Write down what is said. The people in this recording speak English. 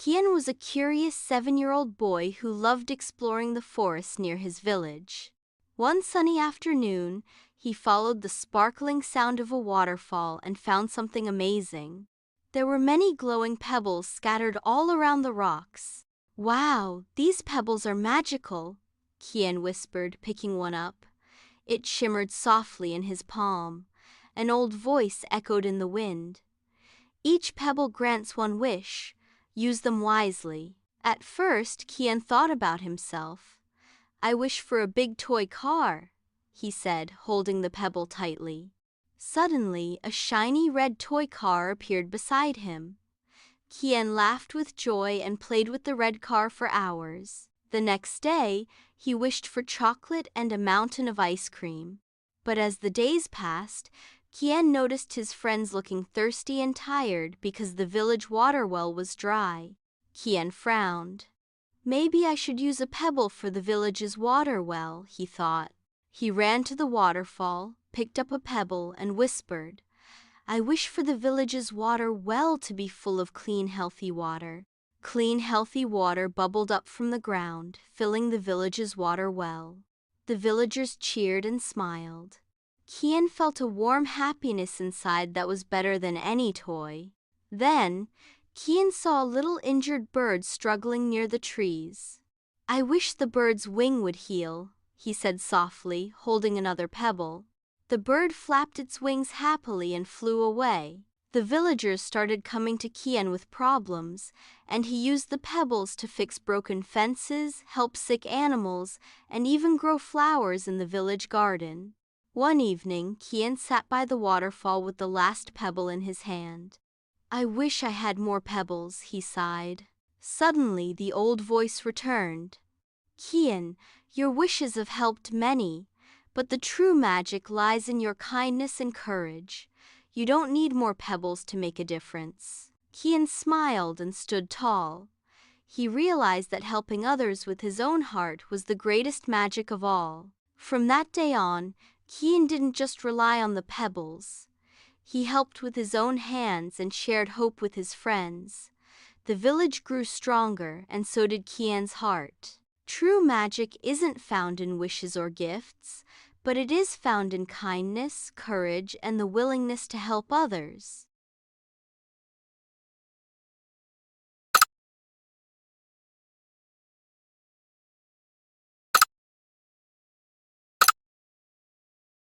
Kian was a curious 7-year-old boy who loved exploring the forest near his village. One sunny afternoon, he followed the sparkling sound of a waterfall and found something amazing. There were many glowing pebbles scattered all around the rocks. "Wow, these pebbles are magical," Kian whispered, picking one up. It shimmered softly in his palm. An old voice echoed in the wind. "Each pebble grants one wish. Use them wisely." At first, Kian thought about himself. "I wish for a big toy car," he said, holding the pebble tightly. Suddenly, a shiny red toy car appeared beside him. Kian laughed with joy and played with the red car for hours. The next day, he wished for chocolate and a mountain of ice cream. But as the days passed, Kian noticed his friends looking thirsty and tired because the village water well was dry. Kian frowned. "Maybe I should use a pebble for the village's water well," he thought. He ran to the waterfall, picked up a pebble, and whispered, "I wish for the village's water well to be full of clean, healthy water." Clean, healthy water bubbled up from the ground, filling the village's water well. The villagers cheered and smiled. Kian felt a warm happiness inside that was better than any toy. Then, Kian saw a little injured bird struggling near the trees. "I wish the bird's wing would heal," he said softly, holding another pebble. The bird flapped its wings happily and flew away. The villagers started coming to Kian with problems, and he used the pebbles to fix broken fences, help sick animals, and even grow flowers in the village garden. One evening, Kian sat by the waterfall with the last pebble in his hand. "I wish I had more pebbles," he sighed. Suddenly, the old voice returned. "Kian, your wishes have helped many, but the true magic lies in your kindness and courage. You don't need more pebbles to make a difference." Kian smiled and stood tall. He realized that helping others with his own heart was the greatest magic of all. From that day on, Kian didn't just rely on the pebbles. He helped with his own hands and shared hope with his friends. The village grew stronger, and so did Kian's heart. True magic isn't found in wishes or gifts, but it is found in kindness, courage, and the willingness to help others.